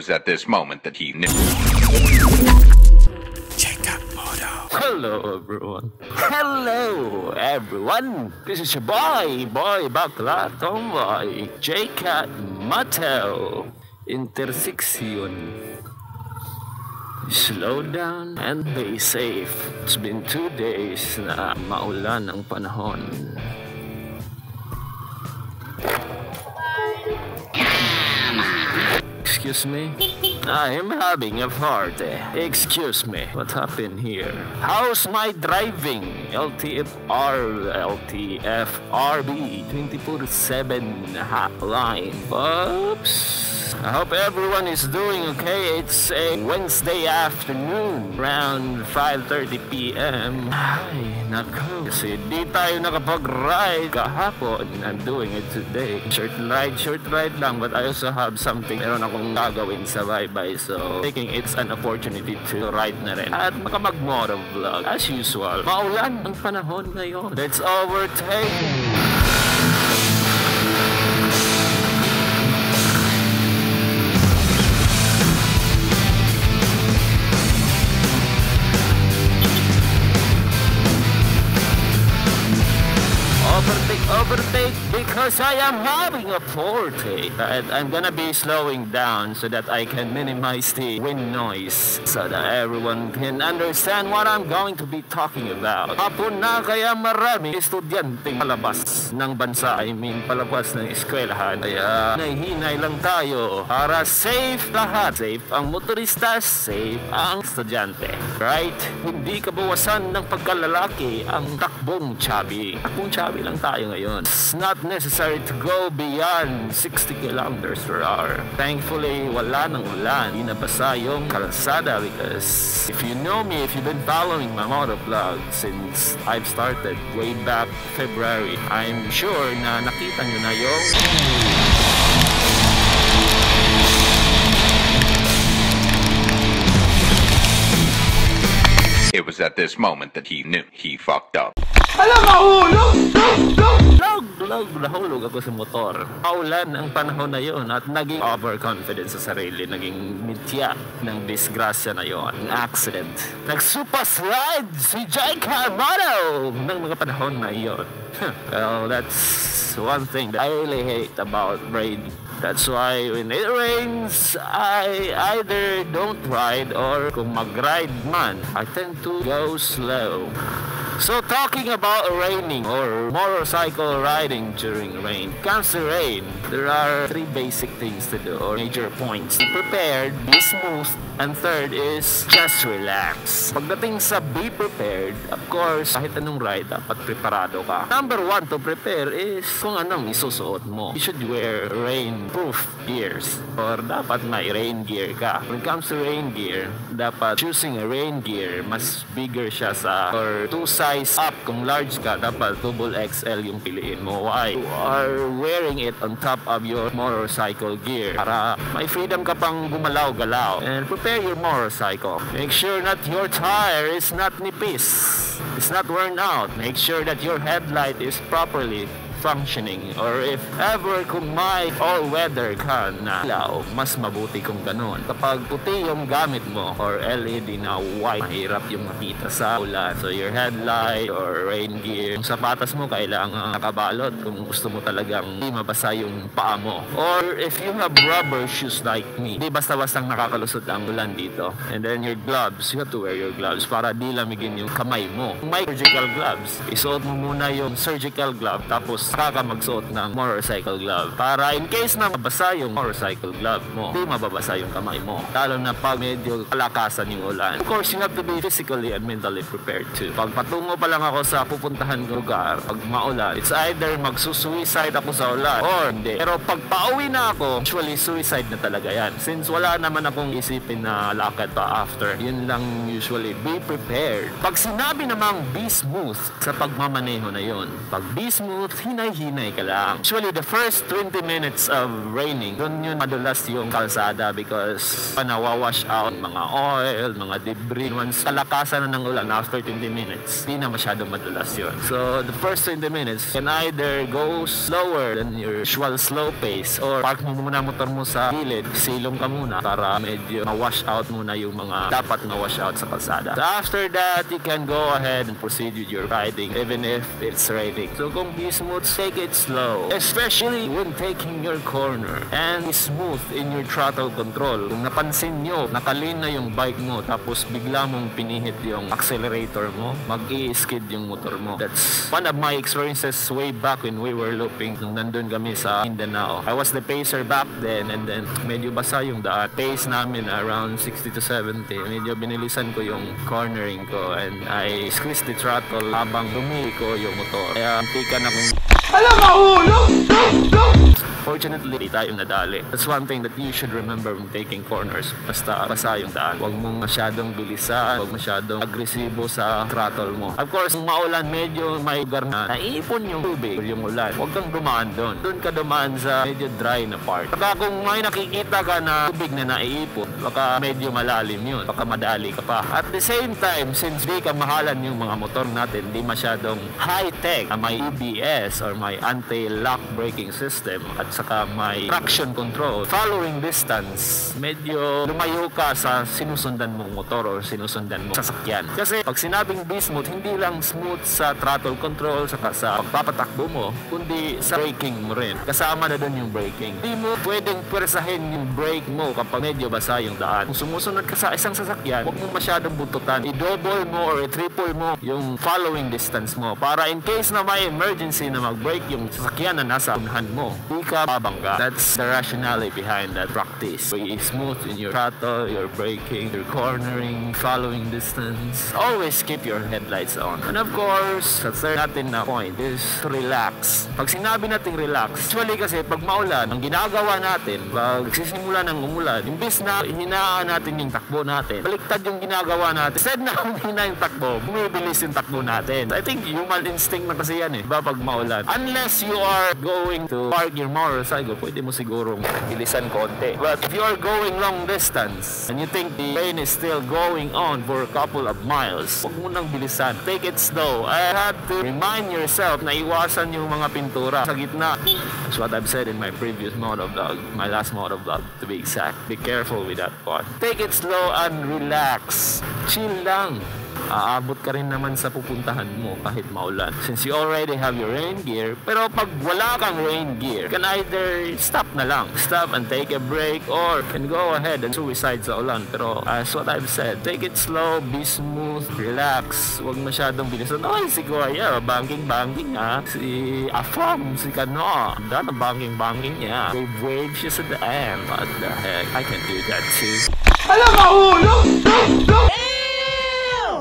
was at this moment that he knew. JCUTMoto. Hello everyone. Hello everyone. This is your boy Bakla Tomboy, JCUTMoto. Intersection. Slow down and be safe. It's been 2 days na maulan ang panahon. Excuse me? I'm having a party. Excuse me. What happened here? How's my driving? LTFR, LTFRB 24/7 hotline. Oops. I hope everyone is doing okay. It's a Wednesday afternoon, around 5:30 p.m. Ay, nako. Kasi di tayo nakapag-ride kahapon. I'm doing it today. Short ride lang. But I also have something meron akong gagawin sa bye-bye. So, taking it's an opportunity to ride na rin. At makapag-motovlog. As usual, maulan ang panahon ngayon. Let's overtake. Overtake because I am having a forte. And I'm gonna be slowing down so that I can minimize the wind noise so that everyone can understand what I'm going to be talking about. Hapon na kaya marami estudyante palabas ng bansa, palabas ng eskwelahan. Kaya nahihinay lang tayo para safe lahat. Safe ang motorista, safe ang estudyante. Right? Hindi kabawasan ng pagkalalaki ang takbong chubby. Takbong chubby lang tayo ngayon. It's not necessary to go beyond 60 kilometers per hour. Thankfully, wala nang ulan. Hindi nabasa yung kalsada because if you know me, if you've been following my motovlog since I've started way back February, I'm sure na nakita nyo na yung It was at this moment that he knew he fucked up. Alam, nahulog ako sa motor. Paulan ang panahon na yon at naging overconfident sa sarili. Naging mitya ng disgrasya na yon. An accident. Nagsupa slide si JCUTMoto ng mga panahon na yon. Well, that's one thing that I really hate about rain. That's why when it rains, I either don't ride or kung mag-ride man, I tend to go slow. So talking about raining or motorcycle riding during rain. Comes to rain, there are 3 basic things to do or major points. Be prepared, be smooth, and third is just relax. Pagdating sa be prepared, of course, kahit anong ride, dapat preparado ka. Number 1 to prepare is kung anong isusuot mo. You should wear rainproof gears or dapat may rain gear ka. When it comes to rain gear, dapat choosing a rain gear, mas bigger siya sa or 2 size up. Kung large ka, dapat double XL yung piliin mo. Why? You are wearing it on top of your motorcycle gear para may freedom ka pang gumalaw-galaw. And prepare your motorcycle. Make sure that your tire is not nipis. It's not worn out. Make sure that your headlight is properly functioning or if ever kung may all-weather ka na ilaw, mas mabuti kung ganun. Kapag puti yung gamit mo or LED na white, mahirap yung makita sa ulan. So your headlight or rain gear, yung sapatas mo kailangan nakabalot kung gusto mo talagang hindi mabasa yung paa mo. Or if you have rubber shoes like me, hindi basta-bastang nakakalusot ang ulan dito. And then your gloves, you have to wear your gloves para di lamigin yung kamay mo. May surgical gloves, isuot mo muna yung surgical glove tapos saka ka magsuot ng motorcycle glove para in case na mabasa yung motorcycle glove mo, hindi mababasa yung kamay mo. Lalo na pag medyo kalakasan yung ulan. Of course, you have to be physically and mentally prepared too. Pag patungo pa lang ako sa pupuntahan ng lugar, pag maulan, it's either magsusuicide ako sa ulan or hindi. Pero pag pauwi na ako, usually suicide na talaga yan. Since wala naman akong isipin na lakad pa after. Yun lang usually, be prepared. Pag sinabi namang be smooth sa pagmamaneho na yun, pag be smooth, hinay-hinay ka lang. Usually, the first 20 minutes of raining, doon yun madulas yung kalsada because nawawash out mga oil, mga debris. Once kalakasan na ng ulan after 20 minutes, hindi na masyadong madulas yun. So, the first 20 minutes can either go slower than your usual slow pace or park mo muna motor mo sa gilid, silong ka muna para medyo ma-wash out muna yung mga dapat ma-wash out sa kalsada. So, after that, you can go ahead and proceed with your riding even if it's raining. So, kung be smooth, take it slow. Especially when taking your corner. And be smooth in your throttle control. Kung napansin nyo, nakalin na yung bike mo tapos bigla mong pinihit yung accelerator mo, mag-i-skid yung motor mo. That's one of my experiences way back when we were looping nung nandun kami sa Mindanao. I was the pacer back then and then medyo basa yung daan. Pace namin around 60 to 70. Medyo binilisan ko yung cornering ko and I squeezed the throttle habang dumili ko yung motor. Kaya antikan akong fortunately, di tayo nadali. That's one thing that you should remember when taking corners. Basta basa yung daan. Huwag mong masyadong bilisan. Huwag masyadong agresibo sa throttle mo. Of course, kung maulan, medyo may lugar na naiipon yung tubig yung ulan. Huwag kang dumaan doon. Doon ka dumaan sa medyo dry na part. Baka kung may nakikita ka na tubig na naiipon, baka medyo malalim yun. Baka madali ka pa. At the same time, since di ka mahalan yung mga motor natin, di masyadong high-tech, may EBS or may anti-lock braking system at saka may traction control. Following distance, medyo lumayo ka sa sinusundan mong motor or sinusundan mong sasakyan. Kasi pag sinabing be smooth, hindi lang smooth sa throttle control saka sa pagpapatakbo mo, kundi sa braking mo rin. Kasama na doon yung braking. Hindi mo pwedeng pwersahin yung brake mo kapag medyo basa yung daan. Kung sumusunod ka sa isang sasakyan, huwag mo masyadong buntutan. I-double mo or i-triple mo yung following distance mo para in case na may emergency na mag-brake yung sasakyan na nasa unahan mo, di ka babangga. That's the rationale behind that practice. Be smooth in your throttle, your braking, your cornering, following distance. Always keep your headlights on. And of course, the third natin na point is to relax. Pag sinabi natin relax, usually kasi pag maulan, ang ginagawa natin, pag sisimula ng umulan, imbis na hinaan natin yung takbo natin, baliktad yung ginagawa natin. Instead na humina yung takbo, bumibilis yung takbo natin. I think human instinct na kasi yan diba pag maulan. Unless you are going to park your motorcycle, pwede mo sigurong bilisan konti. But if you are going long distance and you think the rain is still going on for a couple of miles, huwag mo nang bilisan. Take it slow. I had to remind yourself na iwasan yung mga pintura sa gitna. That's what I've said in my previous motovlog, my last motovlog to be exact. Be careful with that part. Take it slow and relax. Chill lang. Aabot ka rin naman sa pupuntahan mo kahit maulan. Since you already have your rain gear, pero pag wala kang rain gear, can either stop na lang. Stop and take a break or can go ahead and suicide sa ulan. Pero as what I've said, take it slow, be smooth, relax. Huwag masyadong bilisan. Ay, si Kuya, banking ha. Si Afam, si Kano, dahil banking niya. Wave siya sa daan. What the heck? I can do that too. Alam ka, ulo!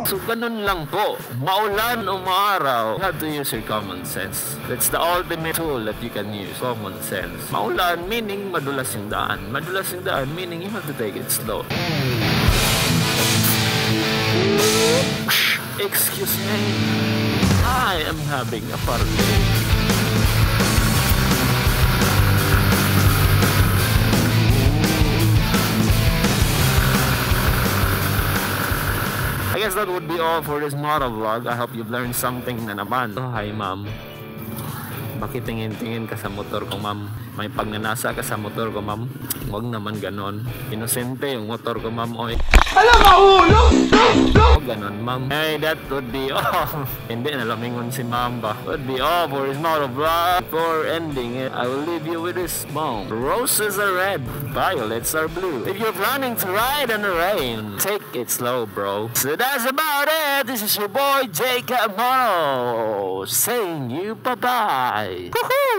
So, ganun lang po. Maulan o maaraw, you have to use your common sense. That's the ultimate tool that you can use, common sense. Maulan, meaning madulas yung daan. Madulas yung daan, meaning you have to take it slow. Excuse me. I am having a party. I guess that would be all for this motovlog. I hope you've learned something na naman. Oh, hi ma'am. Bakit tingin-tingin ka sa motor ko, ma'am? May pagnanasa ka sa motor ko, ma'am? Huwag naman ganon. Inosente yung motor ko, ma'am. Oy. Alam ka, ulo! Huwag ganon, ma'am. Hey, that would be all. Hindi, nalamingon si ma'am ba? Would be all for this motovlog. Before ending it, I will leave you with this poem. Roses are red, violets are blue. If you're planning to ride in the rain, take it slow, bro. So that's about it. This is your boy, JCUTMoto, saying you bye-bye. Woohoo!